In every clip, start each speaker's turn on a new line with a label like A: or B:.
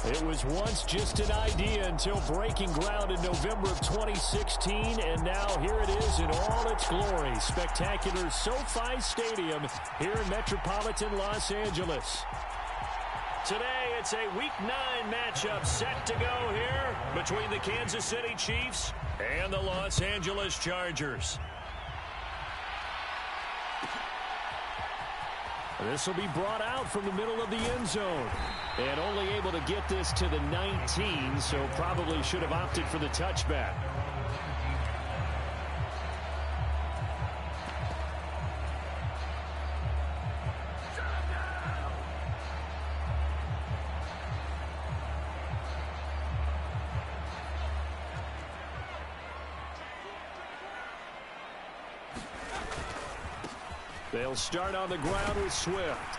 A: It was once just an idea until breaking ground in November of 2016, and now here it is in all its glory. Spectacular SoFi Stadium here in metropolitan Los Angeles. Today, it's a Week 9 matchup set to go here between the Kansas City Chiefs and the Los Angeles Chargers. This will be brought out from the middle of the end zone. And only able to get this to the 19, so probably should have opted for the touchback. They'll start on the ground with Swift.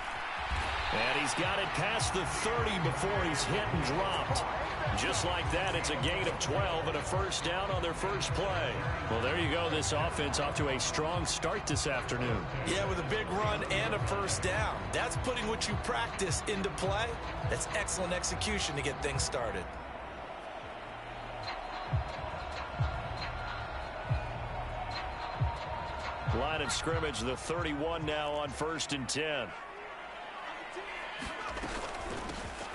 A: And he's got it past the 30 before he's hit and dropped. Just like that, it's a gain of 12 and a first down on their first play. Well, there you go. This offense off to a strong start this afternoon.
B: Yeah, with a big run and a first down. That's putting what you practice into play. That's excellent execution to get things started.
A: Line of scrimmage, the 31 now on 1st and 10.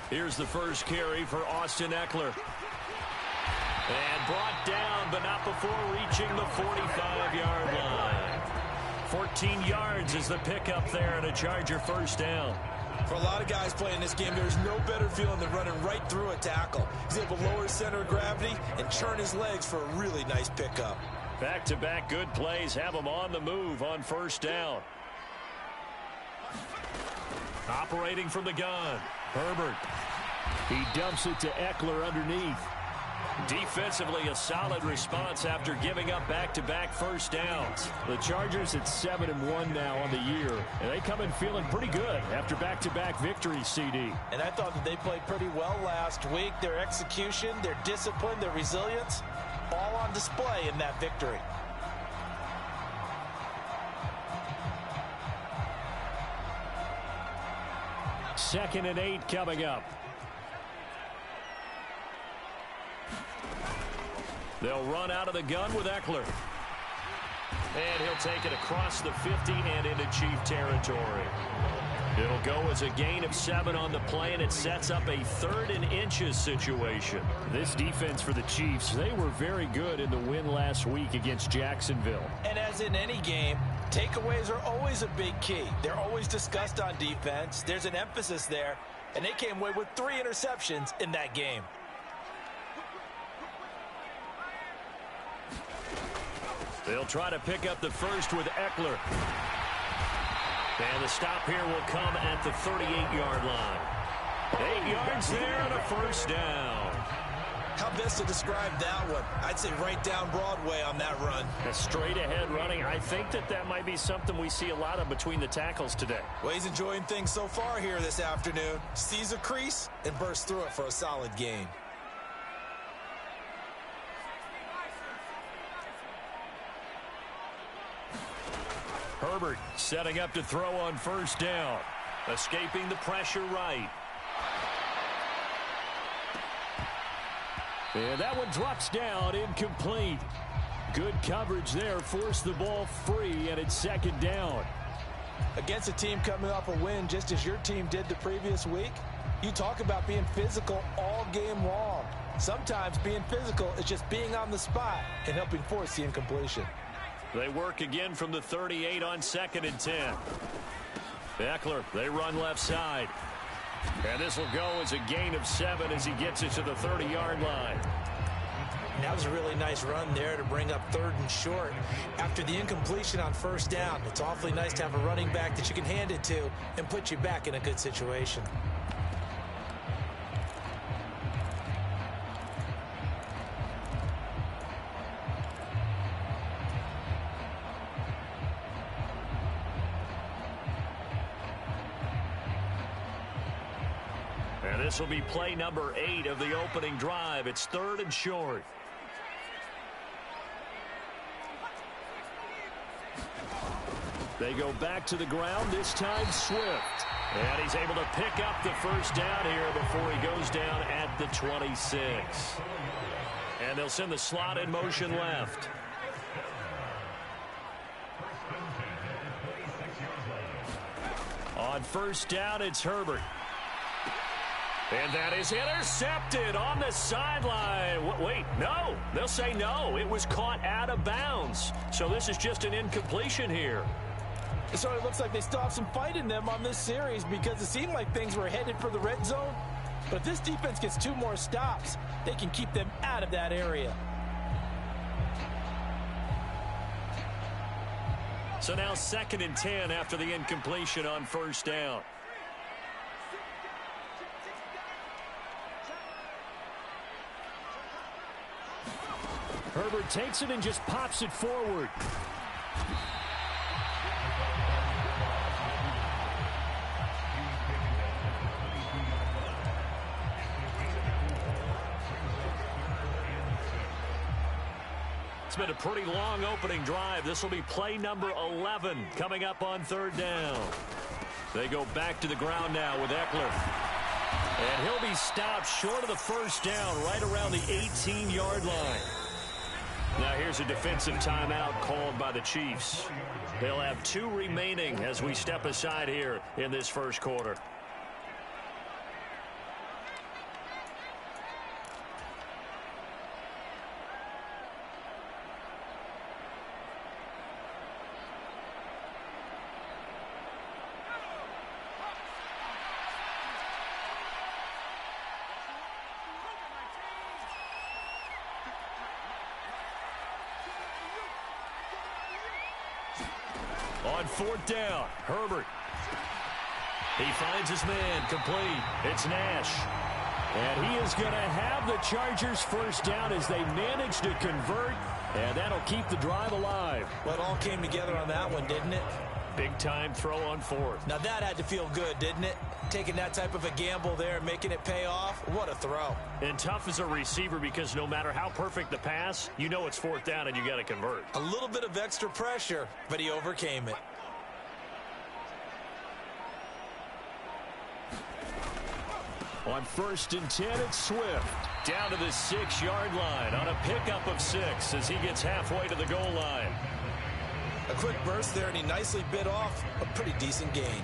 A: Here's the first carry for Austin Eckler. And brought down, but not before reaching the 45-yard line. 14 yards is the pickup there and a Charger first down.
B: For a lot of guys playing this game, there's no better feeling than running right through a tackle. He's able to lower his center of gravity and churn his legs for a really nice pickup.
A: Back-to-back good plays have him on the move on first down. Operating from the gun, Herbert. He dumps it to Eckler underneath. Defensively, a solid response after giving up back-to-back first downs. The Chargers at 7-1 now on the year, and they come in feeling pretty good after back-to-back victories, CD.
B: And I thought that they played pretty well last week. Their execution, their discipline, their resilience, all on display in that victory.
A: Second and 8 coming up. They'll run out of the gun with Eckler. And he'll take it across the 50 and into Chief territory. It'll go as a gain of 7 on the play, and it sets up a 3rd and inches situation. This defense for the Chiefs, they were very good in the win last week against Jacksonville.
B: And as in any game, takeaways are always a big key. They're always discussed on defense. There's an emphasis there, and they came away with 3 interceptions in that game.
A: They'll try to pick up the first with Eckler. And the stop here will come at the 38-yard line. 8 yards there and a first down.
B: How best to describe that one? I'd say right down Broadway on that run.
A: A straight-ahead running. I think that might be something we see a lot of between the tackles today.
B: Well, he's enjoying things so far here this afternoon. Sees a crease and bursts through it for a solid gain.
A: Herbert setting up to throw on first down. Escaping the pressure right. And that one drops down, incomplete. Good coverage there, forced the ball free, and it's second down.
B: Against a team coming off a win just as your team did the previous week, you talk about being physical all game long. Sometimes being physical is just being on the spot and helping force the incompletion.
A: They work again from the 38 on 2nd and 10. Eckler, they run left side. And this will go as a gain of 7 as he gets it to the 30-yard line.
B: That was a really nice run there to bring up 3rd and short. After the incompletion on first down, it's awfully nice to have a running back that you can hand it to and put you back in a good situation.
A: And this will be play number 8 of the opening drive. It's 3rd and short. They go back to the ground, this time Swift. And he's able to pick up the first down here before he goes down at the 26. And they'll send the slot in motion left. On first down, it's Herbert. And that is intercepted on the sideline. Wait, no. They'll say no. It was caught out of bounds. So this is just an incompletion here.
B: It sort of looks like they still have some fight in them on this series because it seemed like things were headed for the red zone. But if this defense gets 2 more stops, they can keep them out of that area.
A: So now 2nd and 10 after the incompletion on first down. Herbert takes it and just pops it forward. It's been a pretty long opening drive. This will be play number 11 coming up on 3rd down. They go back to the ground now with Eckler. And he'll be stopped short of the first down right around the 18-yard line. Now here's a defensive timeout called by the Chiefs. They'll have 2 remaining as we step aside here in this first quarter. On 4th down, Herbert. He finds his man, complete. It's Nash. And he is going to have the Chargers first down as they manage to convert, and that'll keep the drive alive.
B: Well, it all came together on that one, didn't it?
A: Big-time throw on 4th.
B: Now that had to feel good, didn't it? Taking that type of a gamble there, making it pay off. What a throw.
A: And tough as a receiver because no matter how perfect the pass, you know it's 4th down and you got to convert.
B: A little bit of extra pressure, but he overcame it.
A: On 1st and 10, it's Swift. Down to the 6-yard line on a pickup of 6 as he gets halfway to the goal line.
B: A quick burst there, and he nicely bit off a pretty decent gain.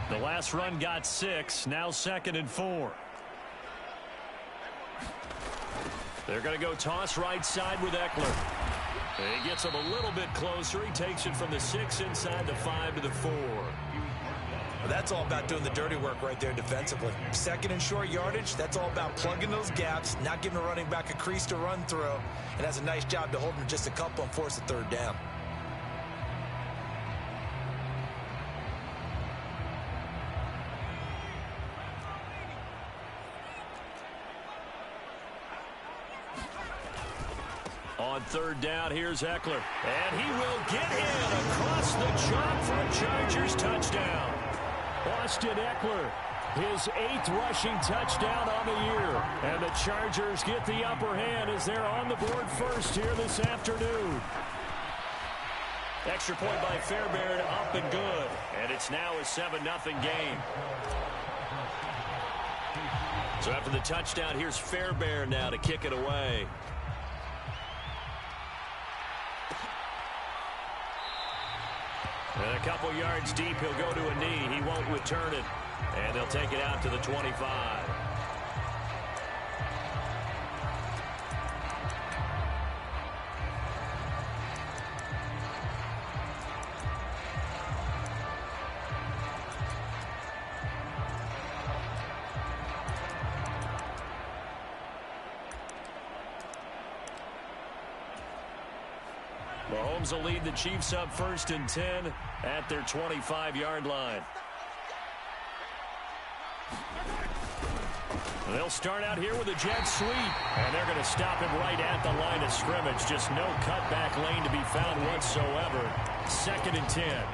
A: The last run got 6, now 2nd and 4. They're going to go toss right side with Eckler. And he gets him a little bit closer. He takes it from the 6 inside the 5 to the 4.
B: Well, that's all about doing the dirty work right there defensively. 2nd and short yardage, that's all about plugging those gaps, not giving a running back a crease to run through, and has a nice job to hold him just a couple and force the 3rd down.
A: On 3rd down, here's Eckler. And he will get in across the chalk for a Chargers touchdown. Austin Eckler, his 8th rushing touchdown on the year. And the Chargers get the upper hand as they're on the board first here this afternoon. Extra point by Fairbairn, up and good. And it's now a 7-0 game. So after the touchdown, here's Fairbairn now to kick it away. And a couple yards deep, he'll go to a knee. He won't return it. And they'll take it out to the 25. Mahomes will lead the Chiefs up 1st and 10 at their 25-yard line. They'll start out here with a jet sweep, and they're going to stop him right at the line of scrimmage. Just no cutback lane to be found whatsoever. 2nd and 10.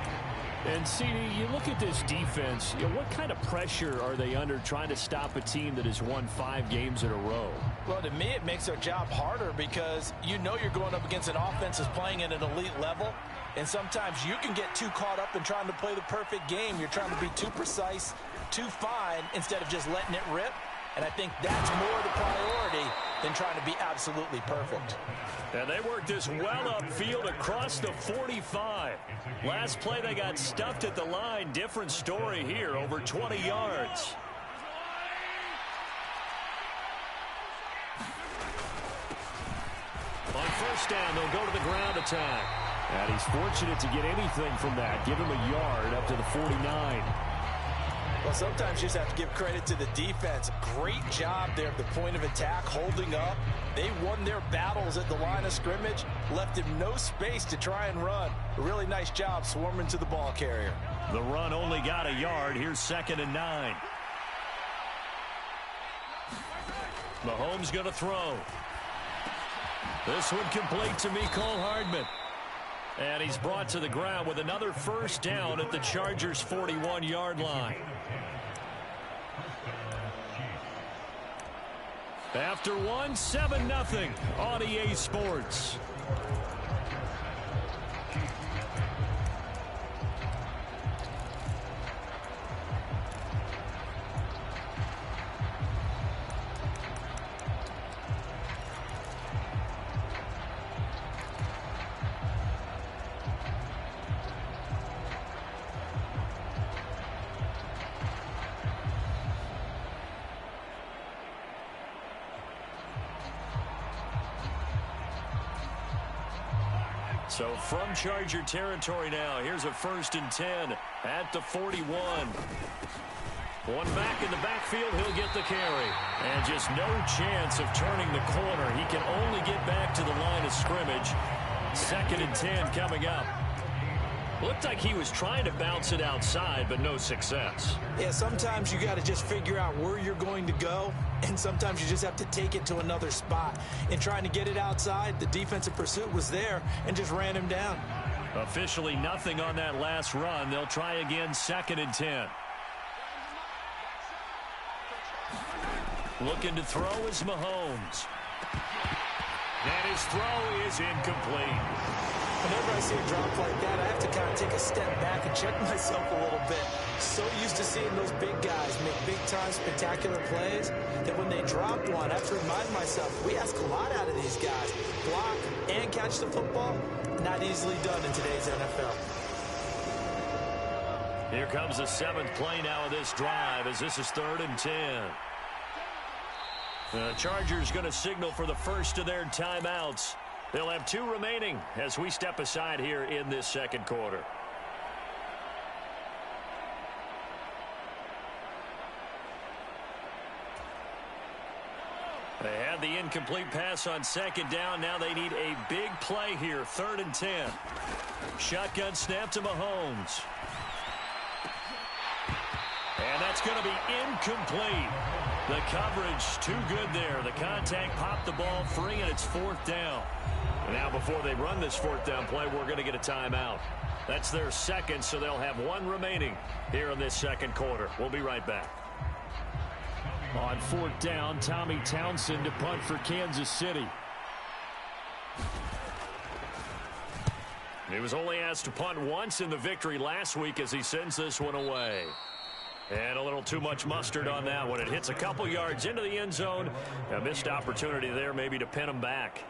A: And CD, you look at this defense, what kind of pressure are they under trying to stop a team that has won 5 games in a row?
B: Well, to me, it makes their job harder because you know you're going up against an offense that's playing at an elite level. And sometimes you can get too caught up in trying to play the perfect game. You're trying to be too precise, too fine, instead of just letting it rip. And I think that's more the priority than trying to be absolutely perfect.
A: And they worked this well upfield across the 45. Last play, they got stuffed at the line. Different story here, over 20 yards. On first down, they'll go to the ground attack. And he's fortunate to get anything from that. Give him a yard up to the 49.
B: Well, sometimes you just have to give credit to the defense. Great job there at the point of attack, holding up. They won their battles at the line of scrimmage, left him no space to try and run. A really nice job swarming to the ball carrier.
A: The run only got a yard. Here's 2nd and 9. Mahomes going to throw. This one complete to Mecole Hardman. And he's brought to the ground with another first down at the Chargers' 41-yard line. After one, 7-0 on EA Sports. So from Charger territory now, here's a 1st and 10 at the 41. One back in the backfield, he'll get the carry. And just no chance of turning the corner. He can only get back to the line of scrimmage. 2nd and 10 coming up. Looked like he was trying to bounce it outside, but no success.
B: Yeah, sometimes you got to just figure out where you're going to go, and sometimes you just have to take it to another spot. In trying to get it outside, the defensive pursuit was there and just ran him down.
A: Officially nothing on that last run. They'll try again, 2nd and 10. Looking to throw is Mahomes. And his throw is incomplete.
B: Whenever I see a drop like that, I have to kind of take a step back and check myself a little bit. So used to seeing those big guys make big-time spectacular plays that when they drop one, I have to remind myself, we ask a lot out of these guys. Block and catch the football, not easily done in today's NFL.
A: Here comes the 7th play now of this drive as this is 3rd and 10. The Chargers going to signal for the first of their timeouts. They'll have 2 remaining as we step aside here in this 2nd quarter. They had the incomplete pass on 2nd down. Now they need a big play here. 3rd and 10. Shotgun snap to Mahomes. And that's going to be incomplete. The coverage too good there. The contact popped the ball free, and it's 4th down. And now before they run this 4th down play, we're going to get a timeout. That's their 2nd, so they'll have 1 remaining here in this 2nd quarter. We'll be right back. On 4th down, Tommy Townsend to punt for Kansas City. He was only asked to punt once in the victory last week as he sends this one away. And a little too much mustard on that one. It hits a couple yards into the end zone. A missed opportunity there maybe to pin him back.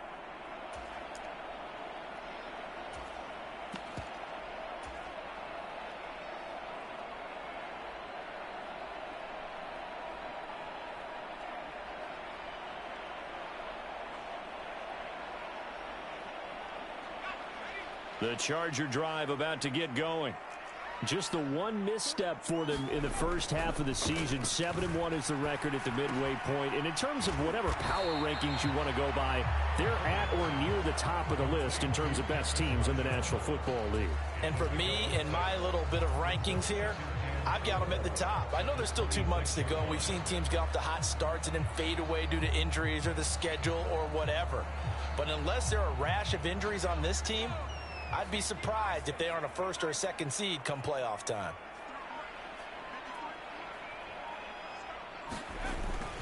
A: The Charger drive about to get going. Just the one misstep for them in the first half of the season. 7-1 is the record at the midway point. And in terms of whatever power rankings you want to go by, they're at or near the top of the list in terms of best teams in the National Football League.
B: And for me, in my little bit of rankings here, I've got them at the top. I know there's still 2 months to go. We've seen teams get off to hot starts and then fade away due to injuries or the schedule or whatever. But unless there are a rash of injuries on this team, I'd be surprised if they aren't a first or a second seed come playoff time.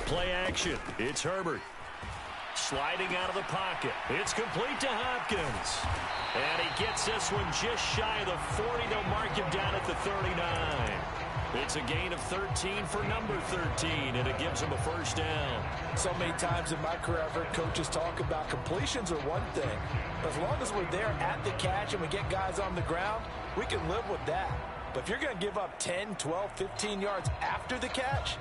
A: Play action. It's Herbert. Sliding out of the pocket. It's complete to Hopkins. And he gets this one just shy of the 40. They'll mark him down at the 39. It's a gain of 13 for number 13, and it gives him a first down.
B: So many times in my career, I've heard coaches talk about completions are one thing. As long as we're there at the catch and we get guys on the ground, we can live with that. But if you're going to give up 10, 12, 15 yards after the catch,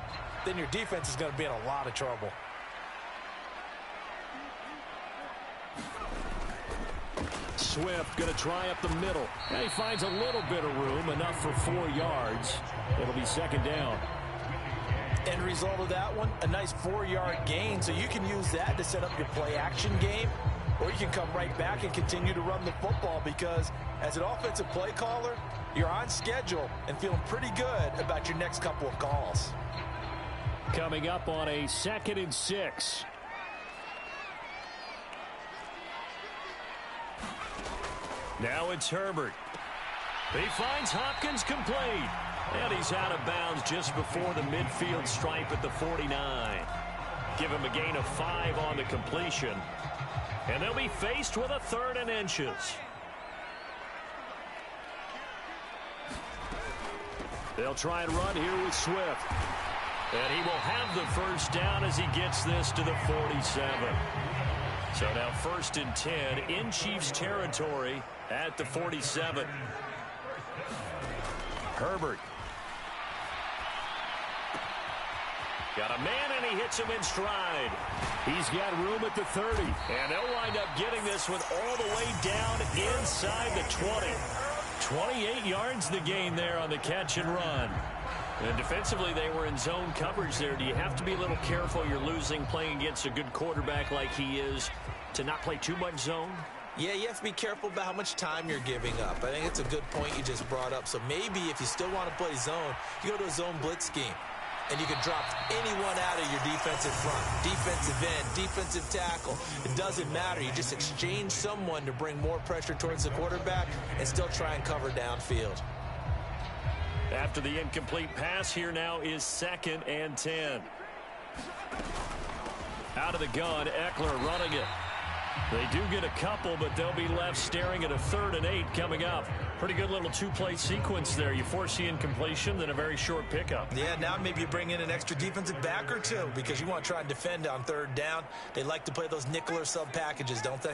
B: then your defense is going to be in a lot of trouble.
A: Swift going to try up the middle. And he finds a little bit of room, enough for 4 yards. It'll be second down.
B: End result of that one, a nice 4-yard gain. So you can use that to set up your play-action game, or you can come right back and continue to run the football because as an offensive play caller, you're on schedule and feeling pretty good about your next couple of calls.
A: Coming up on a 2nd and 6. Now it's Herbert. He finds Hopkins complete. And he's out of bounds just before the midfield stripe at the 49. Give him a gain of 5 on the completion. And they'll be faced with a 3rd and inches. They'll try and run here with Swift. And he will have the first down as he gets this to the 47. So now 1st and 10 in Chiefs territory at the 47. Herbert. Got a man, and he hits him in stride. He's got room at the 30. And they'll wind up getting this one all the way down inside the 20. 28 yards the gain there on the catch and run. And defensively, they were in zone coverage there. Do you have to be a little careful? You're losing playing against a good quarterback like he is to not play too much zone?
B: Yeah, you have to be careful about how much time you're giving up. I think it's a good point you just brought up. So maybe if you still want to play zone, you go to a zone blitz scheme. And you can drop anyone out of your defensive front, defensive end, defensive tackle. It doesn't matter. You just exchange someone to bring more pressure towards the quarterback and still try and cover downfield.
A: After the incomplete pass, here now is 2nd and 10. Out of the gun, Eckler running it. They do get a couple, but they'll be left staring at a 3rd and 8 coming up. Pretty good little 2-play sequence there. You force the incompletion, then a very short pickup.
B: Yeah, now maybe you bring in an extra defensive back or two because you want to try and defend on 3rd down. They like to play those nickel or sub packages, don't they?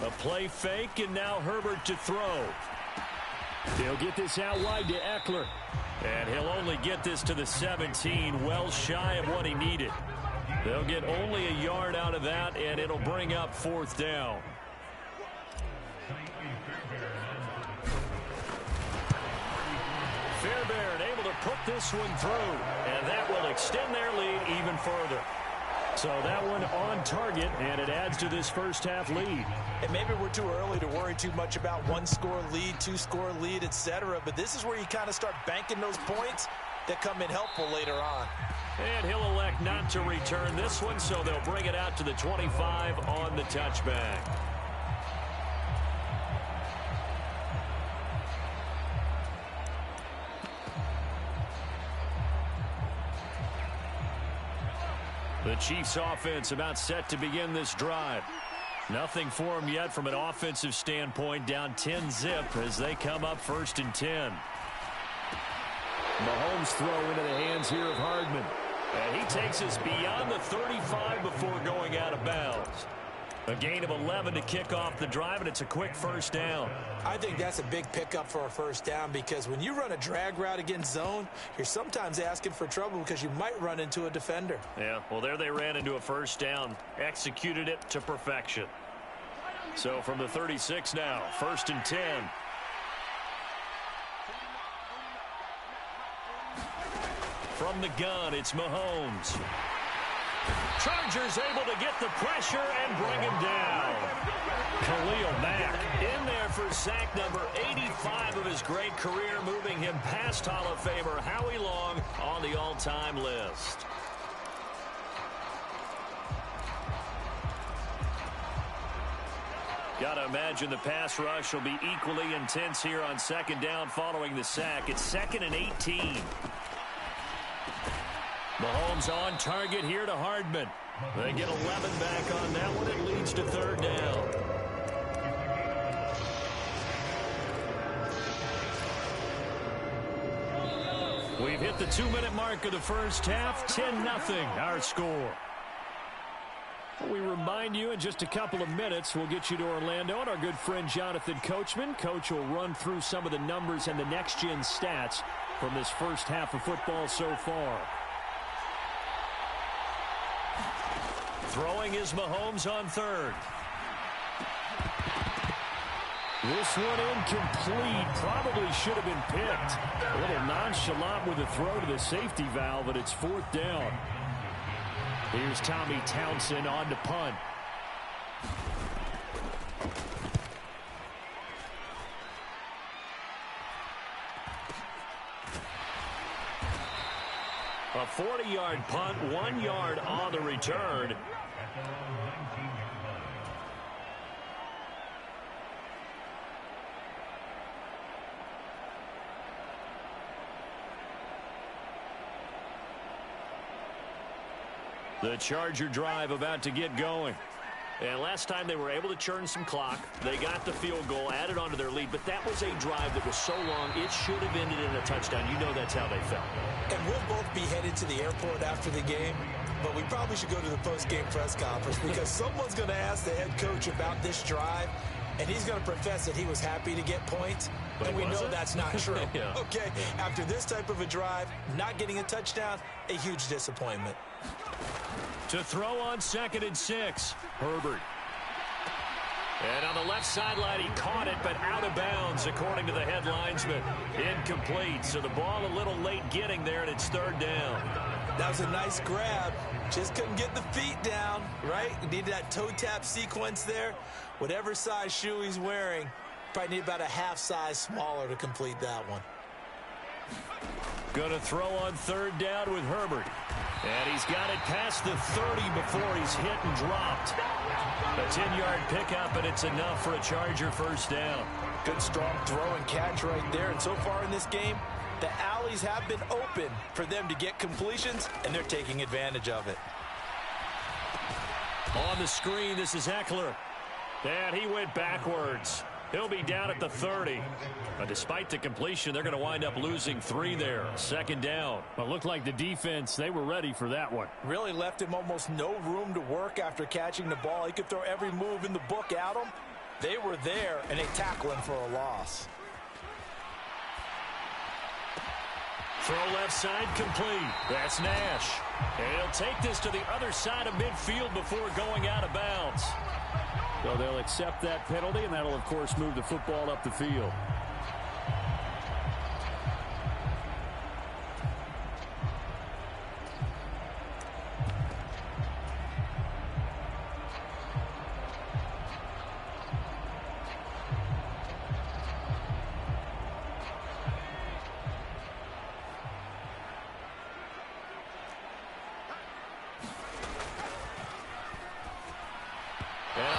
A: A play fake, and now Herbert to throw. They'll get this out wide to Eckler. And he'll only get this to the 17, well shy of what he needed. They'll get only a yard out of that, and it'll bring up 4th down. Fairbairn able to put this one through, and that will extend their lead even further. So that one on target, and it adds to this first half lead.
B: And maybe we're too early to worry too much about 1-score lead, 2-score lead, etc. But this is where you kind of start banking those points that come in helpful later on.
A: And he'll elect not to return this one, so they'll bring it out to the 25 on the touchback. The Chiefs offense about set to begin this drive. Nothing for them yet from an offensive standpoint, down 10-zip as they come up 1st and 10. Mahomes throw into the hands here of Hardman. And he takes us beyond the 35 before going out of bounds. A gain of 11 to kick off the drive, and it's a quick first down.
B: I think that's a big pickup for a first down because when you run a drag route against zone, you're sometimes asking for trouble because you might run into a defender.
A: Yeah, well, there they ran into a first down, executed it to perfection. So from the 36 now, 1st and 10. From the gun, it's Mahomes. Chargers able to get the pressure and bring him down. Khalil Mack in there for sack number 85 of his great career, moving him past Hall of Famer Howie Long on the all-time list. Got to imagine the pass rush will be equally intense here on second down following the sack. It's 2nd and 18. Mahomes on target here to Hardman. They get 11 back on that one. It leads to 3rd down. We've hit the 2-minute mark of the first half. 10-0 our score. We remind you in just a couple of minutes, we'll get you to Orlando and our good friend Jonathan Coachman. Coach will run through some of the numbers and the next-gen stats from this first half of football so far. Throwing is Mahomes on 3rd. This one incomplete. Probably should have been picked. A little nonchalant with a throw to the safety valve, but it's 4th down. Here's Tommy Townsend on to punt. A 40-yard punt, 1 yard on the return. The Charger drive about to get going. And last time they were able to churn some clock. They got the field goal, added onto their lead. But that was a drive that was so long, it should have ended in a touchdown. You know that's how they felt.
B: And we'll both be headed to the airport after the game. But we probably should go to the post-game press conference because someone's going to ask the head coach about this drive. And he's going to profess that he was happy to get points. But and we know that's not true. Yeah. Okay, after this type of a drive, not getting a touchdown, a huge disappointment.
A: To throw on 2nd and 6, Herbert. And on the left sideline, he caught it, but out of bounds, according to the head linesman. Incomplete, so the ball a little late getting there, and it's 3rd down.
B: That was a nice grab. Just couldn't get the feet down, right? Needed that toe tap sequence there. Whatever size shoe he's wearing, probably need about a half size smaller to complete that one.
A: Going to throw on 3rd down with Herbert. And he's got it past the 30 before he's hit and dropped. A 10-yard pickup, and it's enough for a Charger 1st down.
B: Good, strong throw and catch right there. And so far in this game, the alleys have been open for them to get completions, and they're taking advantage of it.
A: On the screen, this is Eckler. And he went backwards. He'll be down at the 30. But despite the completion, they're going to wind up losing 3 there. 2nd down. Well, it looked like the defense, they were ready for that one.
B: Really left him almost no room to work after catching the ball. He could throw every move in the book at him. They were there, and they tackle him for a loss.
A: Throw left side complete. That's Nash. And he'll take this to the other side of midfield before going out of bounds. So they'll accept that penalty, and that'll, of course, move the football up the field.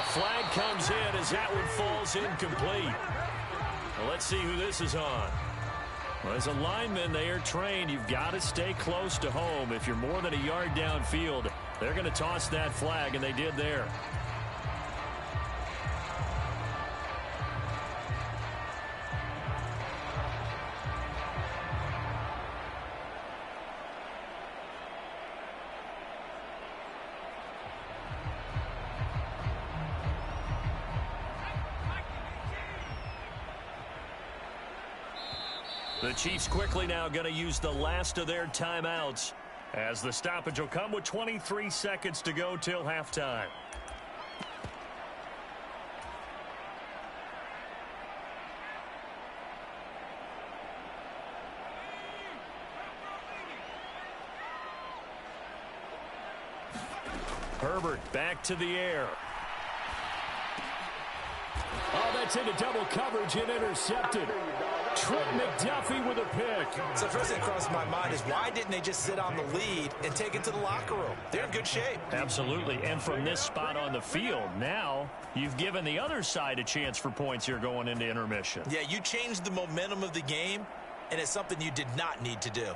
A: Flag comes in as that one falls incomplete. Well, let's see who this is on. Well, as a lineman, they are trained. You've got to stay close to home. If you're more than a yard downfield, they're going to toss that flag, and they did there. The Chiefs quickly now going to use the last of their timeouts as the stoppage will come with 23 seconds to go till halftime. Herbert back to the air. Oh, that's into double coverage and intercepted. Trent McDuffie with a pick.
B: So first thing that crosses my mind is why didn't they just sit on the lead and take it to the locker room? They're in good shape.
A: Absolutely. And from this spot on the field, now you've given the other side a chance for points here going into intermission.
B: Yeah, you changed the momentum of the game, and it's something you did not need to do.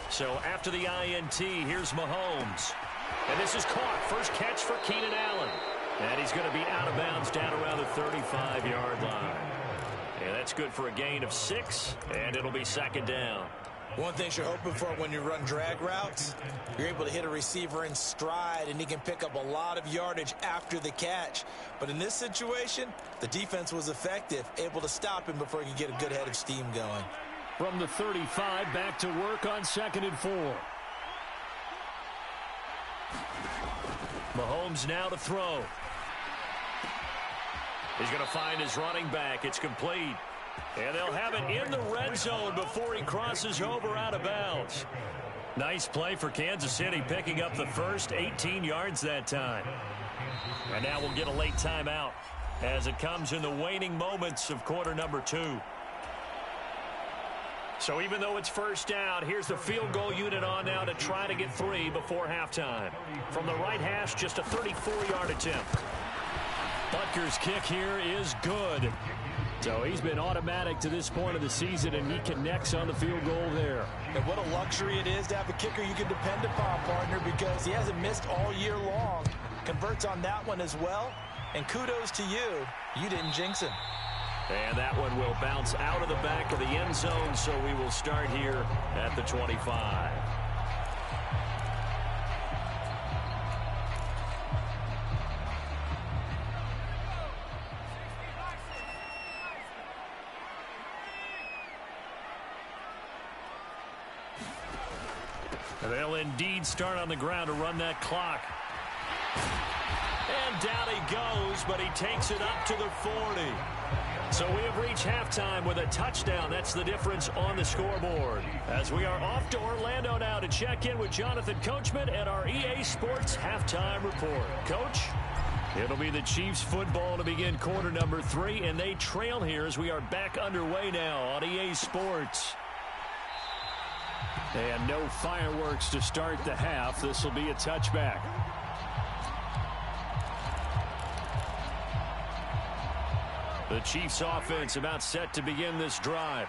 A: So after the INT, here's Mahomes. And this is caught. First catch for Keenan Allen. And he's going to be out of bounds down around the 35-yard line. And that's good for a gain of 6, and it'll be second down.
B: One thing you're hoping for when you run drag routes, you're able to hit a receiver in stride, and he can pick up a lot of yardage after the catch. But in this situation, the defense was effective, able to stop him before he could get a good head of steam going.
A: From the 35, back to work on 2nd and 4. Mahomes now to throw. He's going to find his running back. It's complete. And they'll have it in the red zone before he crosses over out of bounds. Nice play for Kansas City, picking up the first 18 yards that time. And now we'll get a late timeout as it comes in the waning moments of quarter number 2. So even though it's first down, here's the field goal unit on now to try to get 3 before halftime. From the right hash, just a 34-yard attempt. Butker's kick here is good. So he's been automatic to this point of the season, and he connects on the field goal there.
B: And what a luxury it is to have a kicker you can depend upon, partner, because he hasn't missed all year long. Converts on that one as well. And kudos to you. You didn't jinx him.
A: And that one will bounce out of the back of the end zone, so we will start here at the 25. They'll indeed start on the ground to run that clock. And down he goes, but he takes it up to the 40. So we have reached halftime with a touchdown. That's the difference on the scoreboard. As we are off to Orlando now to check in with Jonathan Coachman and our EA Sports halftime report. Coach, it'll be the Chiefs football to begin quarter number 3, and they trail here as we are back underway now on EA Sports. And no fireworks to start the half. This will be a touchback. The Chiefs offense about set to begin this drive.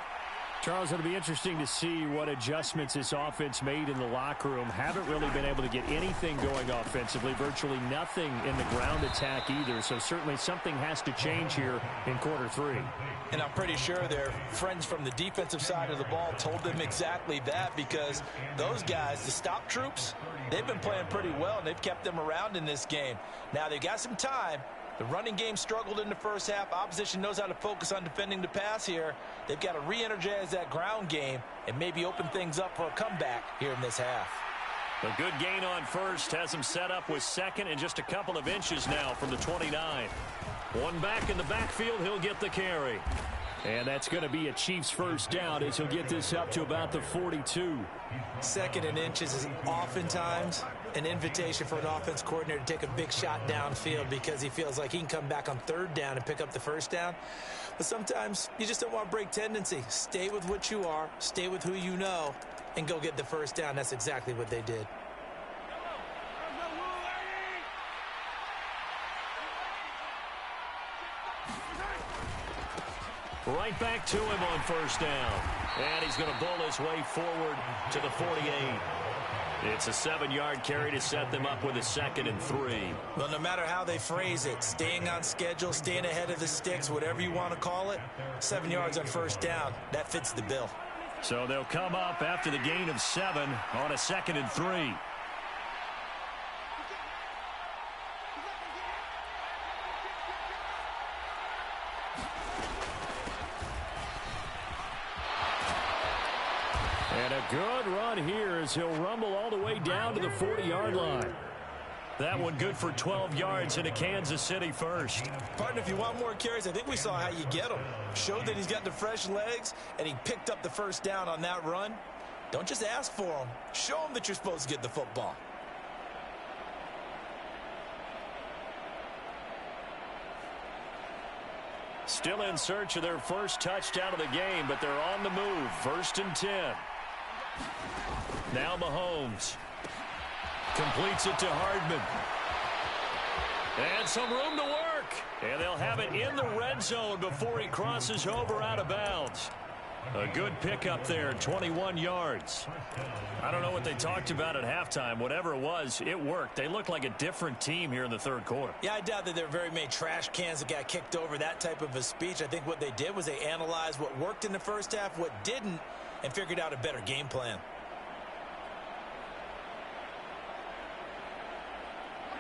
A: Charles, it'll be interesting to see what adjustments this offense made in the locker room. Haven't really been able to get anything going offensively. Virtually nothing in the ground attack either. So certainly something has to change here in quarter 3.
B: And I'm pretty sure their friends from the defensive side of the ball told them exactly that, because those guys, the stop troops, they've been playing pretty well, and they've kept them around in this game. Now they've got some time. The running game struggled in the first half. Opposition knows how to focus on defending the pass here. They've got to re-energize that ground game and maybe open things up for a comeback here in this half.
A: A good gain on first has him set up with second and just a couple of inches now from the 29. One back in the backfield, he'll get the carry. And that's going to be a Chiefs first down as he'll get this up to about the 42.
B: Second and inches is oftentimes an invitation for an offense coordinator to take a big shot downfield because he feels like he can come back on third down and pick up the first down. But sometimes you just don't want to break tendency. Stay with what you are, stay with who you know, and go get the first down. That's exactly what they did.
A: Right back to him on first down. And he's going to bull his way forward to the 48. It's a 7-yard carry to set them up with a 2nd and 3.
B: Well, no matter how they phrase it, staying on schedule, staying ahead of the sticks, whatever you want to call it, 7 yards on first down, that fits the bill.
A: So they'll come up after the gain of 7 on a 2nd and 3. And a good run here as he'll rumble all the way down to the 40-yard line. That one good for 12 yards into Kansas City first.
B: Partner, if you want more carries, I think we saw how you get them. Showed that he's got the fresh legs, and he picked up the first down on that run. Don't just ask for them. Show them that you're supposed to get the football.
A: Still in search of their first touchdown of the game, but they're on the move. 1st and 10. Now Mahomes completes it to Hardman. And some room to work. And they'll have it in the red zone before he crosses over out of bounds. A good pickup there, 21 yards. I don't know what they talked about at halftime. Whatever it was, it worked. They looked like a different team here in the third quarter.
B: Yeah, I doubt that there are very many trash cans that got kicked over, that type of a speech. I think what they did was they analyzed what worked in the first half, what didn't, and figured out a better game plan.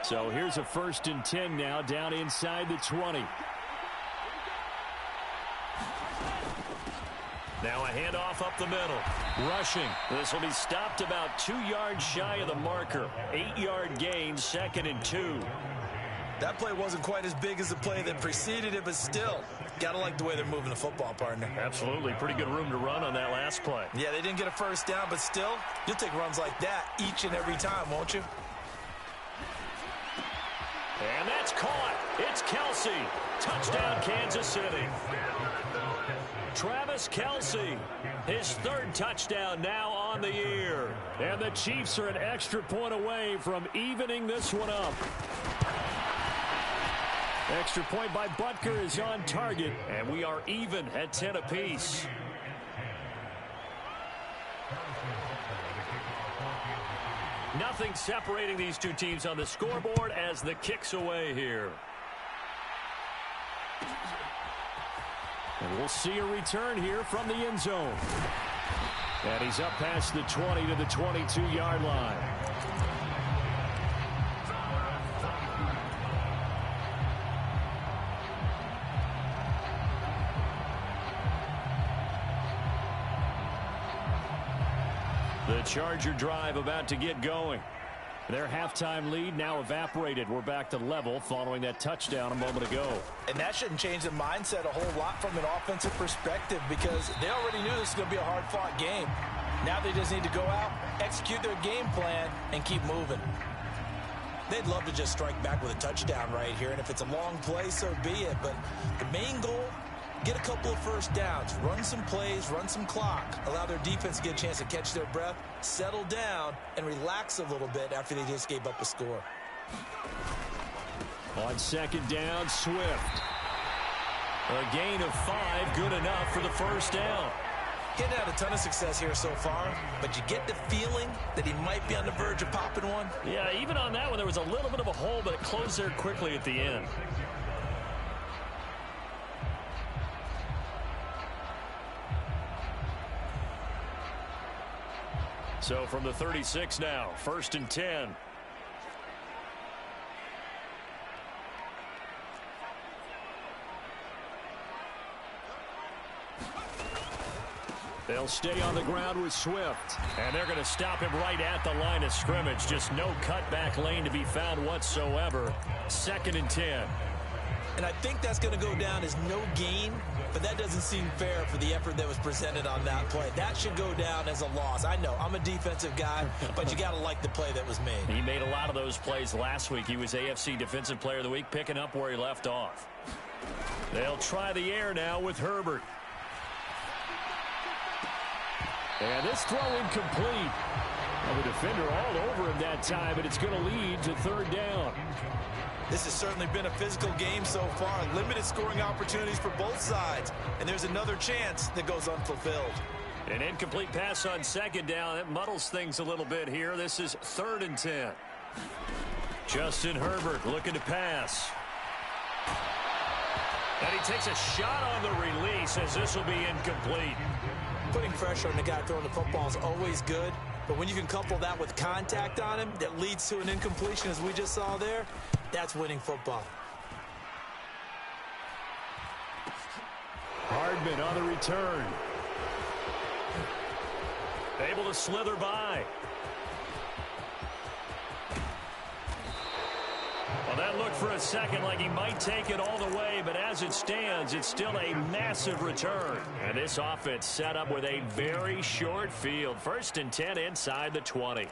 A: So here's a 1st and 10 now, down inside the 20. Now a handoff up the middle. Rushing. This will be stopped about 2 yards shy of the marker. 8-yard gain, 2nd and 2.
B: That play wasn't quite as big as the play that preceded it, but still, gotta like the way they're moving the football, partner.
A: Absolutely. Pretty good room to run on that last play.
B: Yeah, they didn't get a first down, but still, you'll take runs like that each and every time, won't you?
A: And that's caught. It's Kelsey. Touchdown, Kansas City. Travis Kelsey, his 3rd touchdown now on the year. And the Chiefs are an extra point away from evening this one up. Extra point by Butker is on target, and we are even at 10 apiece. Nothing separating these two teams on the scoreboard as the kick's away here. And we'll see a return here from the end zone. And he's up past the 20 to the 22-yard line. The Charger drive about to get going. Their halftime lead now evaporated. We're back to level following that touchdown a moment ago.
B: And that shouldn't change the mindset a whole lot from an offensive perspective because they already knew this was going to be a hard-fought game. Now they just need to go out, execute their game plan, and keep moving. They'd love to just strike back with a touchdown right here, and if it's a long play, so be it. But the main goal, get a couple of first downs, run some plays, run some clock, allow their defense to get a chance to catch their breath, settle down, and relax a little bit after they just gave up a score.
A: On 2nd down, Swift. A gain of 5, good enough for the first down.
B: He hadn't had a ton of success here so far, but you get the feeling that he might be on the verge of popping one.
A: Yeah, even on that one, there was a little bit of a hole, but it closed there quickly at the end. So from the 36 now, 1st and 10. They'll stay on the ground with Swift. And they're going to stop him right at the line of scrimmage. Just no cutback lane to be found whatsoever. 2nd and 10.
B: And I think that's going to go down as no gain, but that doesn't seem fair for the effort that was presented on that play. That should go down as a loss. I know, I'm a defensive guy, but you got to like the play that was made.
A: He made a lot of those plays last week. He was AFC Defensive Player of the Week, picking up where he left off. They'll try the air now with Herbert. And this throw incomplete. And the defender all over him that time, but it's going to lead to 3rd down.
B: This has certainly been a physical game so far. Limited scoring opportunities for both sides. And there's another chance that goes unfulfilled.
A: An incomplete pass on 2nd down. That muddles things a little bit here. This is 3rd and 10. Justin Herbert looking to pass. And he takes a shot on the release as this will be incomplete.
B: Putting pressure on the guy throwing the football is always good. But when you can couple that with contact on him that leads to an incompletion, as we just saw there, that's winning football.
A: Hardman on the return. Able to slither by. Well, that looked for a second like he might take it all the way, but as it stands, it's still a massive return. And this offense set up with a very short field. 1st and 10 inside the 20.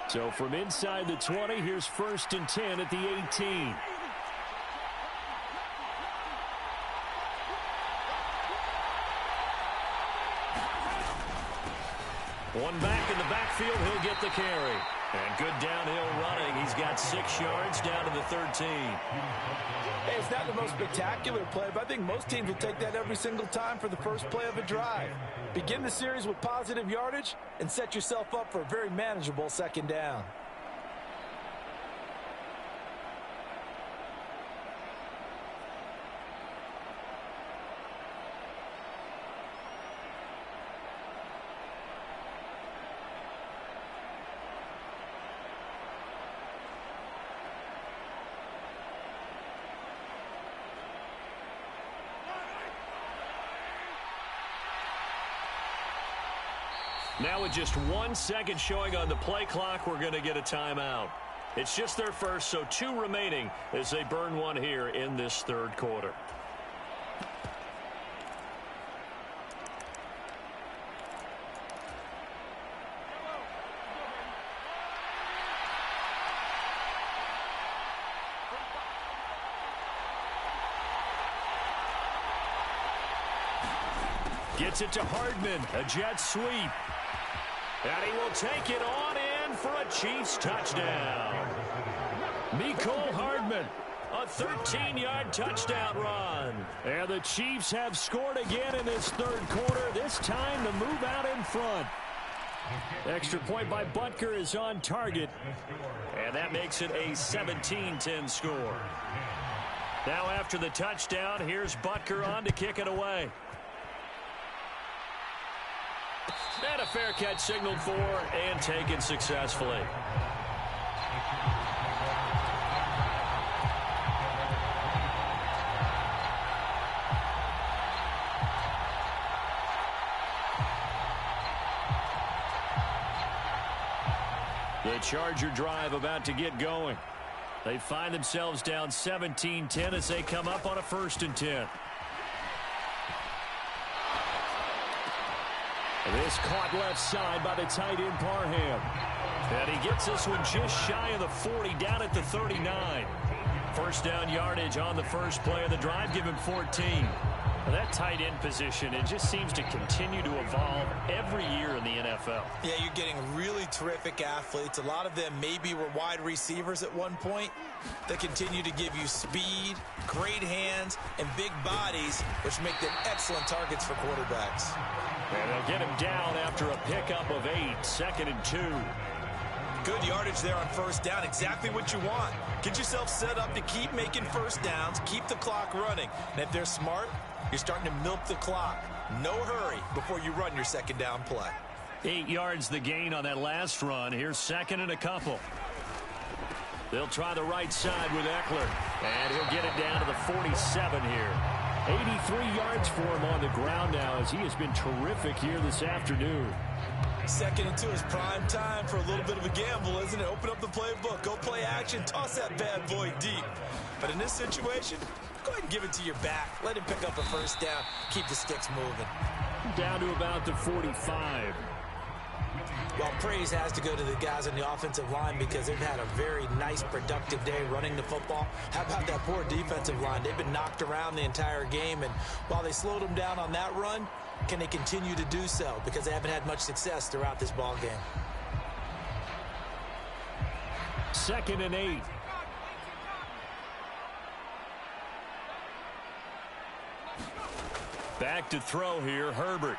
A: So from inside the 20, here's 1st and 10 at the 18. One back in the backfield, he'll get the carry. And good downhill running. He's got 6 yards down to the 13.
B: Hey, it's not the most spectacular play, but I think most teams will take that every single time for the first play of a drive. Begin the series with positive yardage and set yourself up for a very manageable 2nd down.
A: Now with just 1 second showing on the play clock, we're going to get a timeout. It's just their first, so 2 remaining as they burn one here in this 3rd quarter. Gets it to Hardman, a jet sweep. And he will take it on in for a Chiefs touchdown. Mecole Hardman, a 13-yard touchdown run. And the Chiefs have scored again in this 3rd quarter, this time to move out in front. Extra point by Butker is on target. And that makes it a 17-10 score. Now after the touchdown, here's Butker on to kick it away. And a fair catch signaled for and taken successfully. The Charger drive about to get going. They find themselves down 17-10 as they come up on a 1st and 10. This caught left side by the tight end Parham. And he gets this one just shy of the 40, down at the 39. 1st down yardage on the first play of the drive, give him 14. Well, that tight end position, it just seems to continue to evolve every year in the NFL.
B: Yeah, you're getting really terrific athletes. A lot of them maybe were wide receivers at one point. They continue to give you speed, great hands, and big bodies, which make them excellent targets for quarterbacks.
A: And they'll get him down after a pickup of 8, 2nd and 2.
B: Good yardage there on 1st down, exactly what you want. Get yourself set up to keep making 1st downs, keep the clock running. And if they're smart, you're starting to milk the clock. No hurry before you run your 2nd down play.
A: 8 yards the gain on that last run. Here's 2nd and a couple. They'll try the right side with Eckler. And he'll get it down to the 47 here. 83 yards for him on the ground now as he has been terrific here this afternoon.
B: 2nd and 2 is prime time for a little bit of a gamble, isn't it? Open up the playbook, go play action, toss that bad boy deep. But in this situation, go ahead and give it to your back. Let him pick up a 1st down, keep the sticks moving.
A: Down to about the 45.
B: Well, praise has to go to the guys on the offensive line because they've had a very nice, productive day running the football. How about that poor defensive line? They've been knocked around the entire game, and while they slowed them down on that run, can they continue to do so? Because they haven't had much success throughout this ball game.
A: 2nd and 8. Back to throw here, Herbert.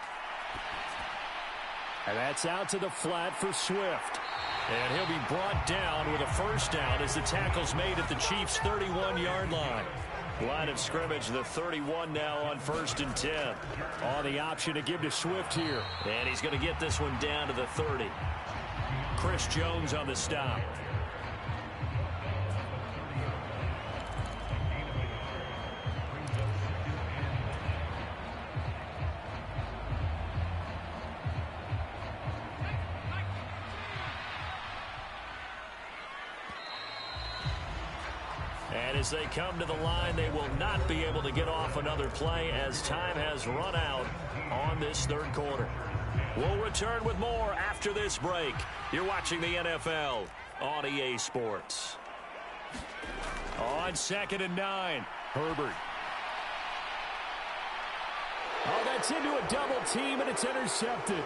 A: And that's out to the flat for Swift. And he'll be brought down with a 1st down as the tackle's made at the Chiefs' 31-yard line. Line of scrimmage, the 31 now on 1st and 10. On the option to give to Swift here. And he's going to get this one down to the 30. Chris Jones on the stop. And as they come to the line, they will not be able to get off another play as time has run out on this third quarter. We'll return with more after this break. You're watching the NFL on EA Sports. On 2nd and 9, Herbert. Oh, that's into a double team, and it's intercepted.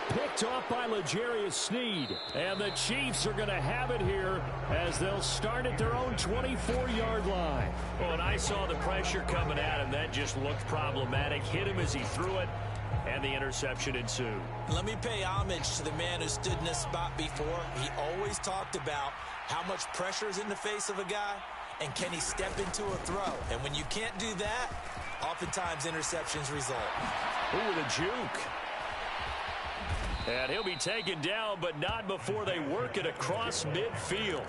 A: Picked off by L'Jarius Sneed. And the Chiefs are going to have it here as they'll start at their own 24-yard line. Well, and I saw the pressure coming at him. That just looked problematic. Hit him as he threw it, and the interception ensued.
B: Let me pay homage to the man who stood in this spot before. He always talked about how much pressure is in the face of a guy, and can he step into a throw. And when you can't do that, oftentimes interceptions result.
A: Ooh, the juke. And he'll be taken down, but not before they work it across midfield.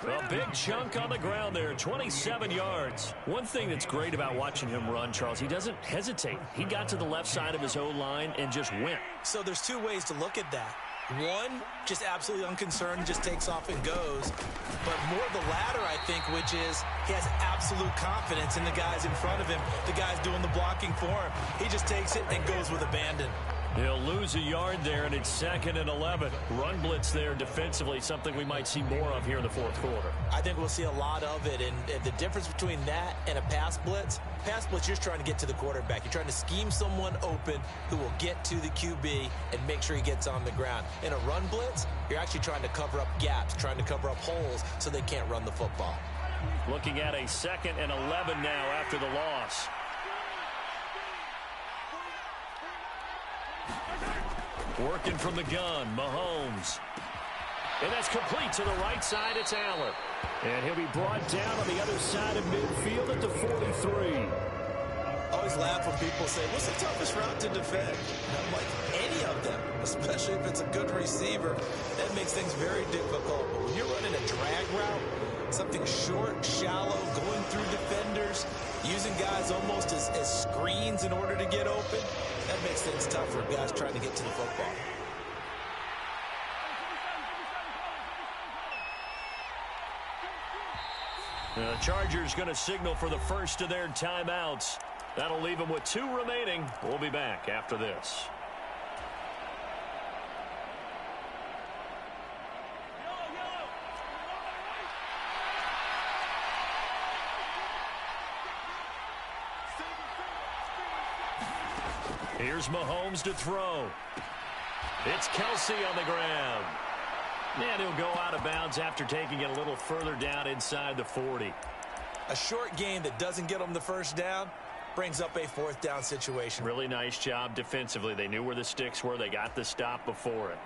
A: A big chunk on the ground there, 27 yards. One thing that's great about watching him run, Charles, he doesn't hesitate. He got to the left side of his O-line and just went.
B: So there's two ways to look at that. One, just absolutely unconcerned, just takes off and goes. But more the latter, I think, which is he has absolute confidence in the guys in front of him, the guys doing the blocking for him. He just takes it and goes with abandon.
A: He'll lose a yard there, and it's 2nd and 11. Run blitz there defensively, something we might see more of here in the fourth quarter.
B: I think we'll see a lot of it, and the difference between that and a pass blitz, you're just trying to get to the quarterback. You're trying to scheme someone open who will get to the QB and make sure he gets on the ground. In a run blitz, you're actually trying to cover up gaps, trying to cover up holes so they can't run the football.
A: Looking at a 2nd and 11 now after the loss. Working from the gun, Mahomes. And that's complete to the right side. It's Allen. And he'll be brought down on the other side of midfield at the 43.
B: I always laugh when people say, what's the toughest route to defend? And I'm like, any of them, especially if it's a good receiver. That makes things very difficult. But when you're running a drag route, something short, shallow, going through defenders, using guys almost as screens in order to get open, that makes things tough for guys trying to get to the football.
A: The Chargers going to signal for the first of their timeouts. That'll leave them with 2 remaining. We'll be back after this. Here's Mahomes to throw. It's Kelsey on the ground. And he'll go out of bounds after taking it a little further down inside the 40.
B: A short game that doesn't get them the first down brings up a 4th down situation.
A: Really nice job defensively. They knew where the sticks were. They got the stop before it.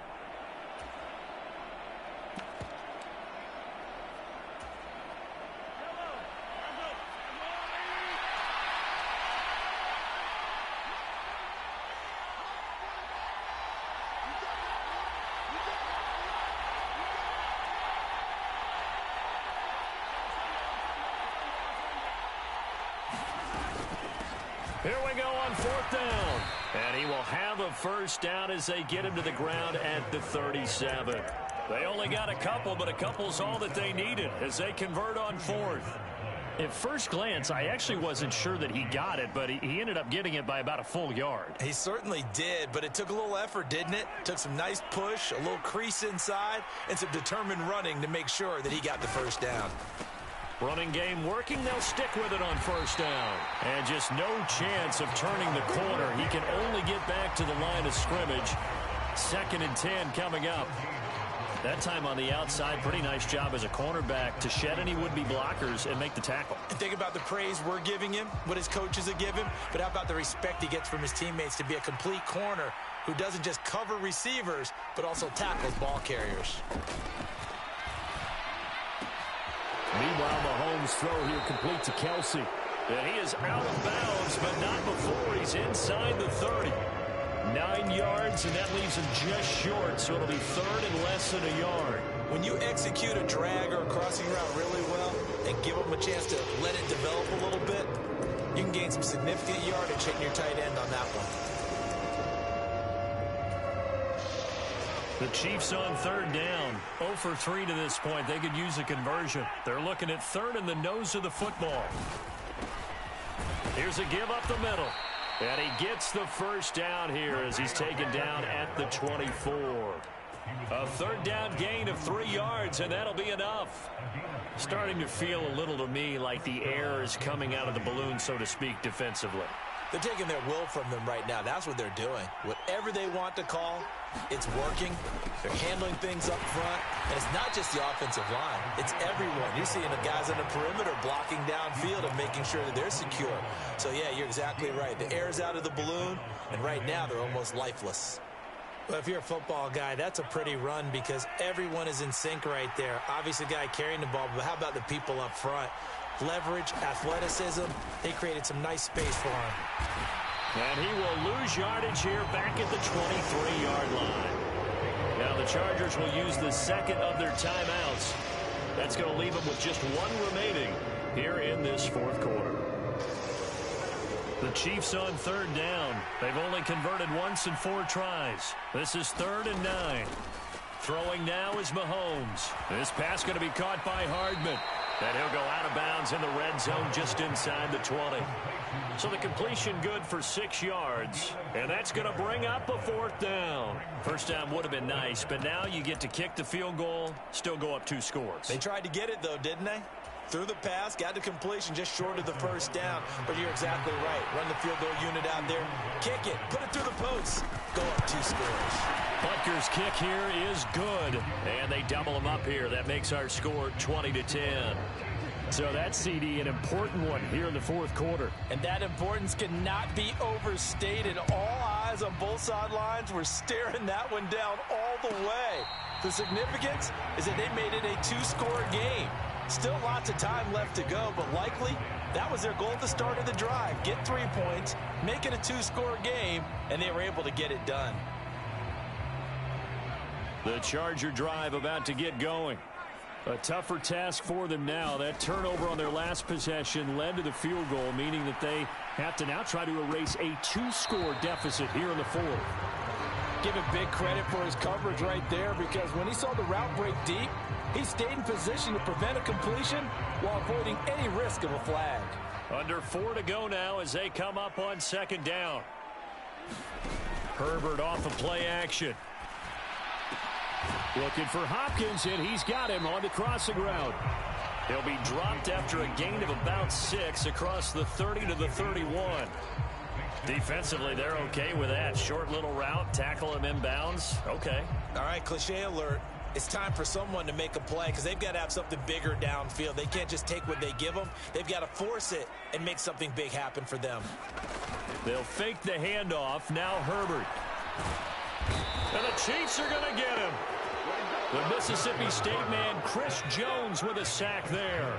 A: Here we go on 4th down. And he will have a first down as they get him to the ground at the 37. They only got a couple, but a couple's all that they needed as they convert on 4th. At first glance, I actually wasn't sure that he got it, but he ended up getting it by about a full yard.
B: He certainly did, but it took a little effort, didn't it? Took some nice push, a little crease inside, and some determined running to make sure that he got the first down.
A: Running game working. They'll stick with it on 1st down. And just no chance of turning the corner. He can only get back to the line of scrimmage. 2nd and 10 coming up. That time on the outside, pretty nice job as a cornerback to shed any would-be blockers and make the tackle.
B: And think about the praise we're giving him, what his coaches have given, but how about the respect he gets from his teammates to be a complete corner who doesn't just cover receivers, but also tackles ball carriers.
A: Meanwhile, Mahomes' throw here complete to Kelsey. And he is out of bounds, but not before he's inside the 30. 9 yards, and that leaves him just short, so it'll be 3rd and less than a yard.
B: When you execute a drag or a crossing route really well and give them a chance to let it develop a little bit, you can gain some significant yardage hitting your tight end on that one.
A: The Chiefs on third down. 0 for 3 to this point. They could use a conversion. They're looking at third in the nose of the football. Here's a give up the middle. And he gets the first down here as he's taken down at the 24. A third down gain of 3 yards, and that'll be enough. Starting to feel a little to me like the air is coming out of the balloon, so to speak, defensively.
B: They're taking their will from them right now. That's what they're doing. Whatever they want to call, it's working. They're handling things up front. And it's not just the offensive line. It's everyone. You're seeing the guys on the perimeter blocking downfield and making sure that they're secure. So, yeah, you're exactly right. The air's out of the balloon, and right now they're almost lifeless. Well, if you're a football guy, that's a pretty run because everyone is in sync right there. Obviously, the guy carrying the ball, but how about the people up front? Leverage, athleticism, they created some nice space for him.
A: And he will lose yardage here back at the 23-yard line. Now the Chargers will use the second of their timeouts. That's going to leave them with just 1 remaining here in this fourth quarter. The Chiefs on third down. They've only converted once in 4 tries. This is 3rd and 9. Throwing now is Mahomes. This pass going to be caught by Hardman. And he'll go out of bounds in the red zone just inside the 20. So the completion good for 6 yards. And that's going to bring up a 4th down. First down would have been nice, but now you get to kick the field goal, still go up 2 scores.
B: They tried to get it, though, didn't they? Threw the pass, got the completion just short of the first down. But you're exactly right. Run the field goal unit out there. Kick it. Put it through the posts. Go up 2 scores.
A: Butker's kick here is good. And they double him up here. That makes our score 20-10. So that's, CD, an important one here in the fourth quarter.
B: And that importance cannot be overstated. All eyes on both sidelines were staring that one down all the way. The significance is that they made it a 2-score game. Still lots of time left to go, but likely that was their goal at the start of the drive. Get 3 points, make it a 2-score game, and they were able to get it done.
A: The Charger drive about to get going. A tougher task for them now. That turnover on their last possession led to the field goal, meaning that they have to now try to erase a 2-score deficit here in the fourth.
B: Give him big credit for his coverage right there, because when he saw the route break deep, he stayed in position to prevent a completion while avoiding any risk of a flag.
A: Under 4 to go now as they come up on 2nd down. Herbert off of play action. Looking for Hopkins, and he's got him on the crossing route. He'll be dropped after a gain of about 6 across the 30 to the 31. Defensively, they're okay with that. Short little route, tackle him inbounds. Okay.
B: All right, cliche alert. It's time for someone to make a play because they've got to have something bigger downfield. They can't just take what they give them. They've got to force it and make something big happen for them.
A: They'll fake the handoff. Now Herbert. And the Chiefs are going to get him. The Mississippi State man, Chris Jones, with a sack there.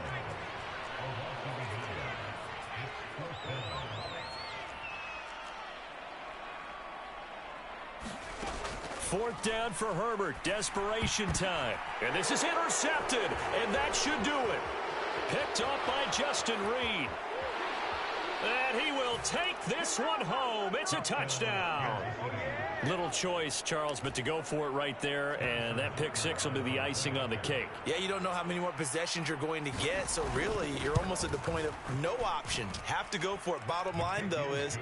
A: Fourth down for Herbert. Desperation time. And this is intercepted. And that should do it. Picked off by Justin Reed. And he will take this one home. It's a touchdown. Little choice, Charles, but to go for it right there, and that pick 6 will be the icing on the cake.
B: Yeah, you don't know how many more possessions you're going to get, so really you're almost at the point of no options. Have to go for it. Bottom line, though, is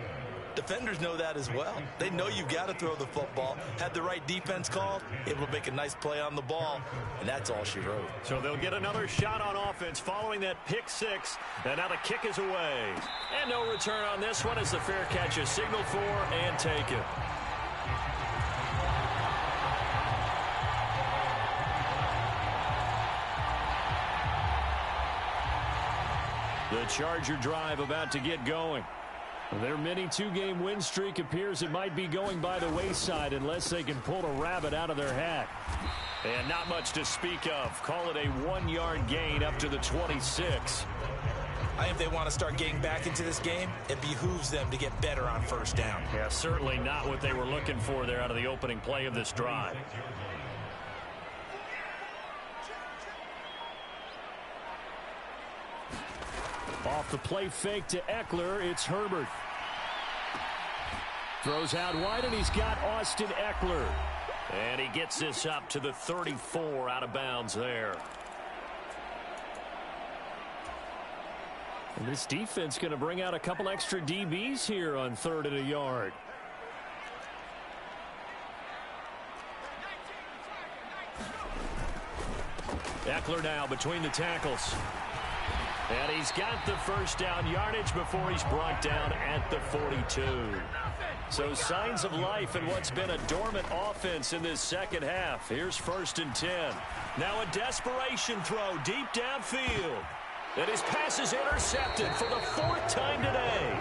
B: defenders know that as well. They know you've got to throw the football. Had the right defense called, able to make a nice play on the ball, and that's all she wrote.
A: So they'll get another shot on offense following that pick 6, and now the kick is away. And no return on this one as the fair catch is signaled for and taken. The Charger drive about to get going. Their mini 2-game win streak appears it might be going by the wayside unless they can pull a rabbit out of their hat. And not much to speak of. Call it a 1-yard gain up to the 26.
B: I think if they want to start getting back into this game, it behooves them to get better on first down.
A: Yeah, certainly not what they were looking for there out of the opening play of this drive. Off the play fake to Eckler, it's Herbert. Throws out wide, and he's got Austin Eckler. And he gets this up to the 34 out of bounds there. And this defense going to bring out a couple extra DBs here on 3rd and a yard. Eckler now between the tackles. And he's got the first down yardage before he's brought down at the 42. So signs of life in what's been a dormant offense in this second half. Here's 1st and 10. Now a desperation throw deep downfield. And his pass is intercepted for the 4th time today.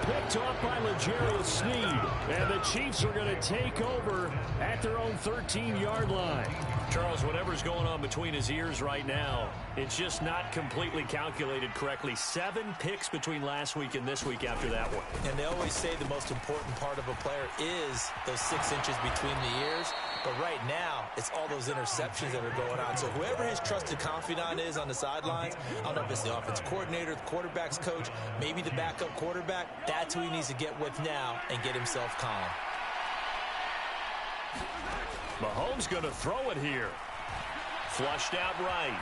A: Picked off by L'Jarius Sneed. And the Chiefs are going to take over at their own 13-yard line. Charles, whatever's going on between his ears right now, it's just not completely calculated correctly. 7 picks between last week and this week after that one.
B: And they always say the most important part of a player is those 6 inches between the ears. But right now, it's all those interceptions that are going on. So whoever his trusted confidant is on the sidelines, I don't know if it's the offense coordinator, the quarterback's coach, maybe the backup quarterback, that's who he needs to get with now and get himself calm.
A: Mahomes going to throw it here. Flushed out right.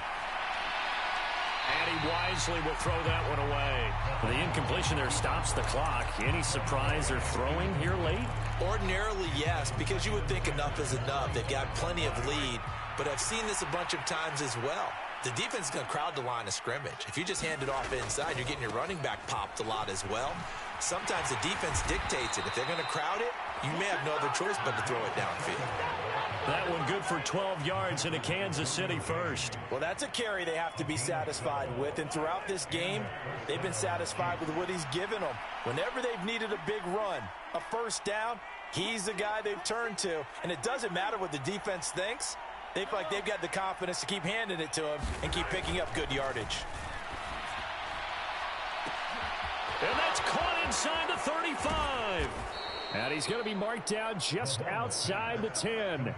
A: And he wisely will throw that one away. The incompletion there stops the clock. Any surprise they're throwing here late?
B: Ordinarily, yes, because you would think enough is enough. They've got plenty of lead, but I've seen this a bunch of times as well. The defense is going to crowd the line of scrimmage. If you just hand it off inside, you're getting your running back popped a lot as well. Sometimes the defense dictates it. If they're going to crowd it, you may have no other choice but to throw it downfield.
A: That one good for 12 yards in a Kansas City first.
C: Well, that's a carry they have to be satisfied with. And throughout this game, they've been satisfied with what he's given them. Whenever they've needed a big run, a first down, he's the guy they've turned to. And it doesn't matter what the defense thinks. They feel like they've got the confidence to keep handing it to him and keep picking up good yardage.
A: And that's caught inside the 35. And he's going to be marked down just outside the 10.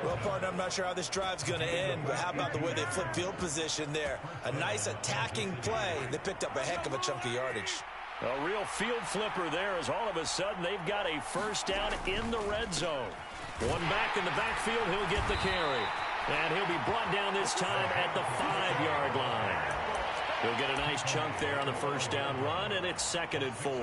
B: Well, partner, I'm not sure how this drive's going to end, but how about the way they flip field position there? A nice attacking play. They picked up a heck of a chunk of yardage.
A: A real field flipper there as all of a sudden they've got a first down in the red zone. One back in the backfield, he'll get the carry. And he'll be brought down this time at the 5-yard line. He'll get a nice chunk there on the first down run, and it's 2nd and 4.